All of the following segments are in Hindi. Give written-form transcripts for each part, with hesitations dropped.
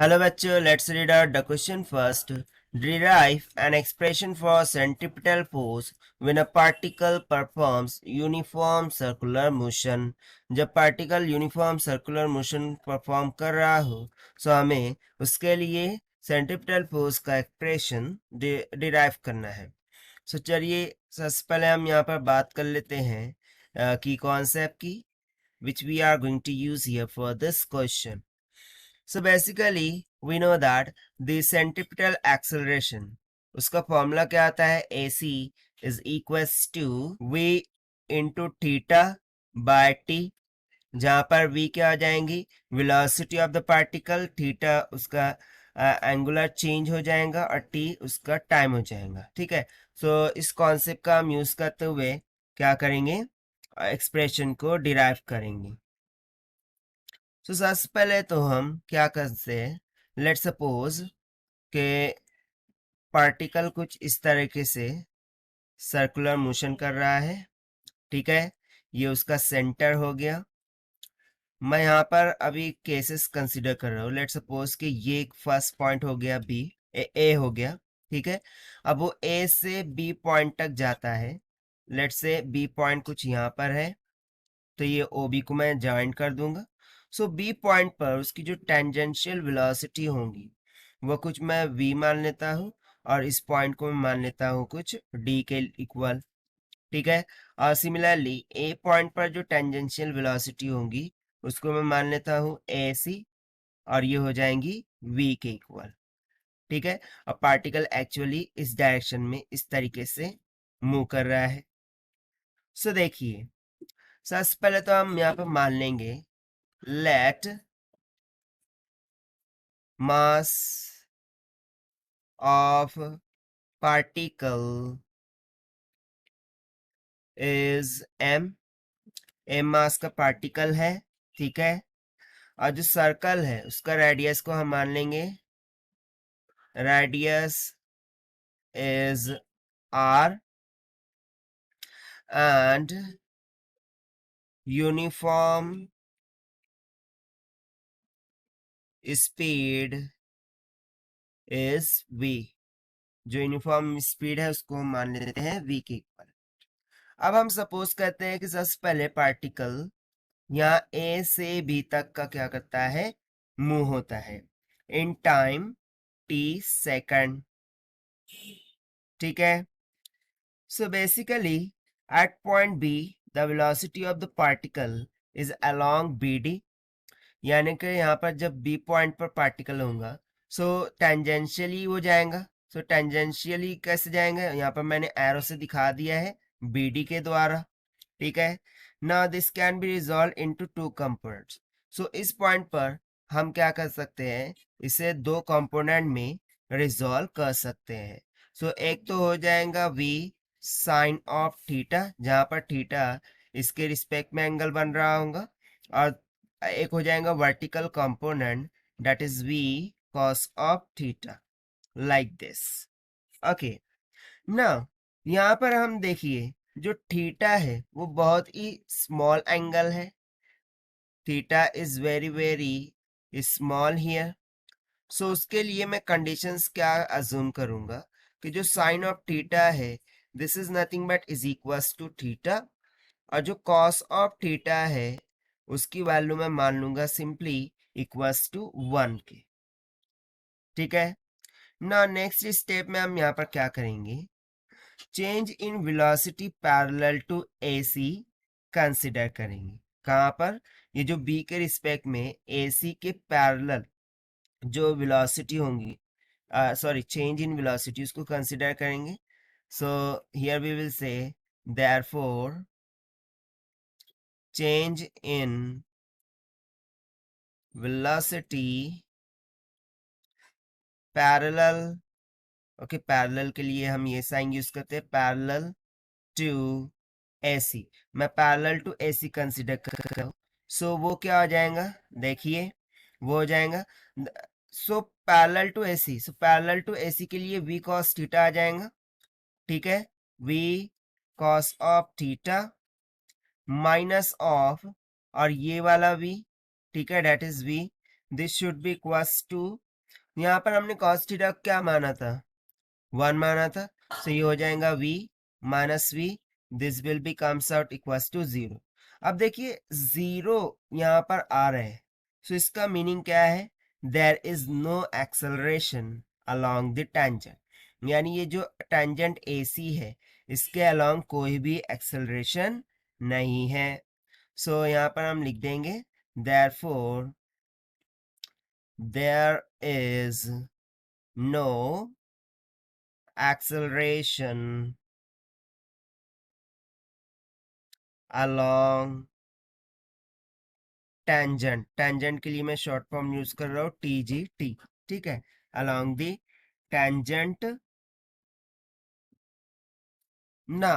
Hello bachcho, let's read out the question first. Derive an expression for centripetal force when a particle performs uniform circular motion. जब particle uniform circular motion perform कर रहा हो तो हमें उसके लिए सेंट्रिपिटल फोर्स का एक्सप्रेशन डिराइव करना है। सो चलिए सबसे पहले हम यहाँ पर बात कर लेते हैं की कॉन्सेप्ट की which we are going to use here for this question. So basically we know that the centripetal acceleration उसका फॉर्मूला क्या आता है AC is equals to V into theta by T, जहां पर V क्या आ जाएंगी velocity of the particle, theta उसका एंगुलर चेंज हो जाएगा और T उसका टाइम हो जाएगा। ठीक है, सो इस कॉन्सेप्ट का हम यूज करते हुए क्या करेंगे, एक्सप्रेशन को डिराइव करेंगे। तो सबसे पहले तो हम क्या करते हैं, लेट सपोज के पार्टिकल कुछ इस तरीके से सर्कुलर मोशन कर रहा है। ठीक है, ये उसका सेंटर हो गया। मैं यहाँ पर अभी केसेस कंसिडर कर रहा हूँ। लेट सपोज कि ये एक फर्स्ट पॉइंट हो गया बी, ए हो गया। ठीक है, अब वो ए से बी पॉइंट तक जाता है। लेट से बी पॉइंट कुछ यहाँ पर है, तो ये ओ बी को मैं ज्वाइन कर दूंगा। सो बी पॉइंट पर उसकी जो टेंजेंशियल वेलोसिटी होंगी वो कुछ मैं v मान लेता हूँ और इस पॉइंट को मैं मान लेता हूँ कुछ d के इक्वल। ठीक है, और सिमिलरली a पॉइंट पर जो टेंजेंशियल वेलोसिटी होंगी उसको मैं मान लेता हूँ ac और ये हो जाएंगी v के इक्वल। ठीक है, और पार्टिकल एक्चुअली इस डायरेक्शन में इस तरीके से मूव कर रहा है। सो देखिए सबसे पहले तो हम यहाँ पर मान लेंगे let mass of particle is m, m मास का पार्टिकल है। ठीक है, और जो सर्कल है उसका रेडियस को हम मान लेंगे, radius is r and uniform speed is v। जो यूनिफॉर्म स्पीड है उसको हम मान लेते हैं v के इक्वल। अब हम सपोज करते हैं कि सबसे पहले पार्टिकल यहाँ a से b तक का क्या करता है, मूव होता है इन टाइम t सेकंड। ठीक है, so basically at point b the velocity of the particle is along bd, यानी कि यहाँ पर जब b पॉइंट पर पार्टिकल होगा सो टेंजेंशियली वो जाएगा। सो टेंजेंशियली कैसे जाएंगे, यहाँ पर मैंने एरो से दिखा दिया है bd के द्वारा। ठीक है, now this can be resolve into two components. So इस पॉइंट पर हम क्या कर सकते हैं, इसे दो कंपोनेंट में रिजॉल्व कर सकते हैं। सो एक तो हो जाएगा v साइन ऑफ थीटा, जहां पर थीटा इसके रिस्पेक्ट में एंगल बन रहा होगा, और एक हो जाएगा vertical component that is v cos of theta, like this. Okay, now यहाँ पर हम देखिए जो थीटा है वो बहुत ही स्मॉल एंगल है। Theta is very very small here. So उसके लिए मैं कंडीशंस क्या अज्यूम करूंगा कि जो साइन ऑफ थीटा है this is nothing but is equals to theta, और जो कॉस ऑफ थीटा है उसकी वैल्यू मैं मान लूंगा सिंपली इक्वल्स टू 1 के। ठीक है, ना नेक्स्ट स्टेप में हम यहाँ पर क्या करेंगे, change in velocity parallel to AC consider करेंगे। कहाँ पर, ये जो B के रिस्पेक्ट में AC के पैरेलल जो वेलोसिटी होंगी, सॉरी चेंज इन वेलोसिटी उसको कंसिडर करेंगे। So here we will say therefore change in velocity parallel. Okay, parallel के लिए हम ये साइन यूज करते हैं, पैरेलल टू AC। मैं पैरेलल टू AC कंसिडर कर रहा हूँ। सो वो क्या हो जाएगा, देखिए वो हो जाएगा, so parallel to AC, so parallel to AC के लिए v cos थीटा आ जाएगा। ठीक है, v cos of theta minus of, और ये वाला v, ठीक है, that is v, this should be equals to यहाँ पर हमने cos थीटा क्या माना था, 1 माना था, so ये हो जाएगा v minus v, this will be comes out equals to 0। अब देखिए 0 यहाँ पर आ रहे हैं, so इसका मीनिंग क्या है, there is no acceleration along the tangent, यानी ये जो टेंजेंट AC है इसके अलोंग कोई भी एक्सेलरेशन नहीं है। सो यहाँ पर हम लिख देंगे therefore there is no acceleration along tangent, tangent के लिए मैं शॉर्ट फॉर्म यूज कर रहा हूँ TGT, ठीक है, along the tangent। ना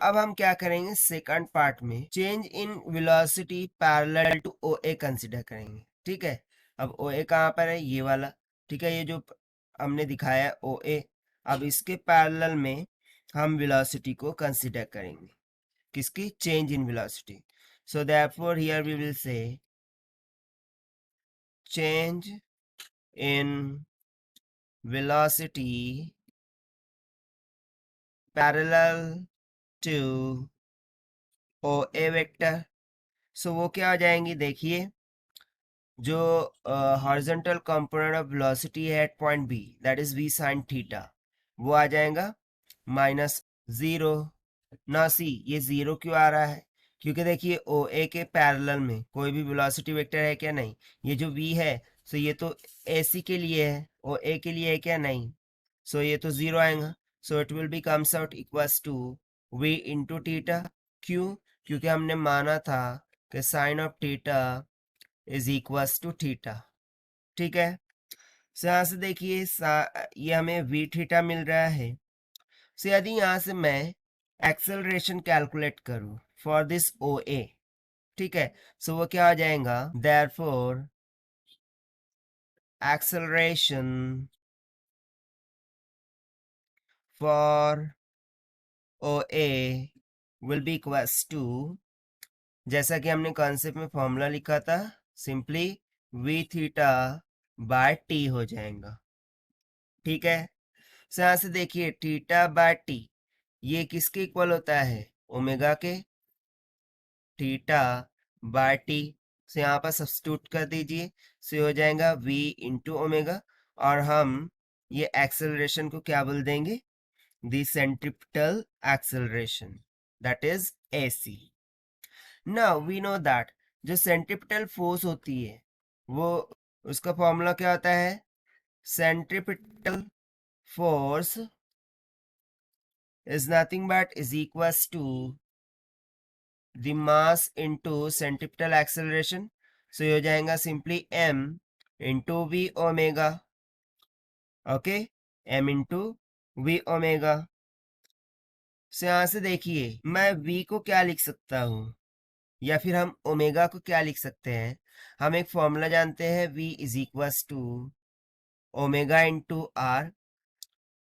अब हम क्या करेंगे, सेकंड पार्ट में change in velocity parallel to OA consider करेंगे, ठीक है। अब OA कहाँ पर है, ये वाला, ठीक है, ये जो हमने दिखाया है OA, अब इसके पैरेलल में हम वेलोसिटी को कंसिडर करेंगे, किसकी, change in velocity. So therefore here we will say change in velocity parallel to OA vector. So वो क्या हो जाएंगी, देखिए जो हॉरिजॉन्टल कंपोनेंट ऑफ वेलोसिटी है at point B, that is v sin theta, वो आ जाएगा -0 ना सी। ये 0 क्यों आ रहा है, क्योंकि देखिए OA के पैरेलल में कोई भी वेलोसिटी वेक्टर है क्या, नहीं, ये जो v है, सो ये तो AC के लिए है, OA के लिए है क्या, नहीं, सो ये तो 0 आएगा। So it will be comes out equals to v into theta. क्यों, क्योंकि हमने माना था कि sine of theta is equals to theta, ठीक है। सो यहाँ से देखिए ये हमें वी थीटा मिल रहा है। सो यदि यहाँ से मैं एक्सेलरेशन कैलकुलेट करूँ फॉर दिस OA, ठीक है, सो वो क्या आ जाएगा, therefore acceleration for OA will be equals to, जैसा कि हमने कॉन्सेप्ट में फॉर्मूला लिखा था, simply v theta by t हो जाएगा, ठीक है। सो यहाँ से देखिए थीटा बाय टी ये किसके इक्वल होता है, ओमेगा के, थीटा बाय टी, से यहाँ पर सब्स्टिट्यूट कर दीजिए, से हो जाएगा v इंटू ओमेगा, और हम ये एक्सेलरेशन को क्या बोल देंगे, the centripetal acceleration, that is AC। Now we know that जो सेंट्रिपिटल फोर्स होती है वो, उसका फॉर्मूला क्या होता है, centripetal force is nothing but is equals to the mass into centripetal acceleration। so ये हो जाएगा simply m into v omega, okay, m into v omega। so यहाँ से देखिए मैं v को क्या लिख सकता हूँ, या फिर हम ओमेगा को क्या लिख सकते हैं, हम एक फॉर्मूला जानते हैं, v is equals to omega into r,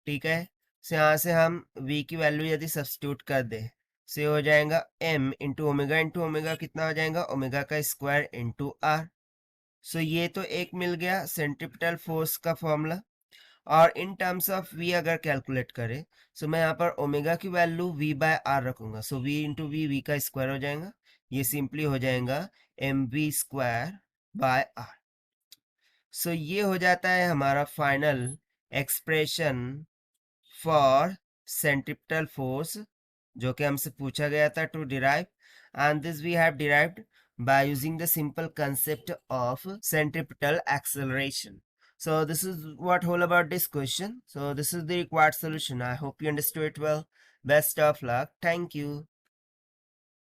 ठीक है। से यहाँ से हम v की वैल्यू यदि सब्स्टिट्यूट कर दे, से हो जाएगा m इंटू ओमेगा कितना हो जाएगा, ओमेगा का स्क्वायर इंटू आर। सो ये तो एक मिल गया सेंट्रिपिटल फोर्स का फॉर्मूला। और इन टर्म्स ऑफ v अगर कैलकुलेट करें, सो मैं यहाँ पर ओमेगा की वैल्यू v बाय आर रखूंगा, सो v इंटू v का स्क्वायर हो जाएगा, ये सिंपली हो जाएगा mv square by r. So ये हो जाता है हमारा final expression for centripetal force, जो कि हमसे पूछा गया था to derive, and this we have derived by using the simple concept of centripetal acceleration. So this is what whole about this question. So this is the required solution. I hope you understood it well. Best of luck. Thank you.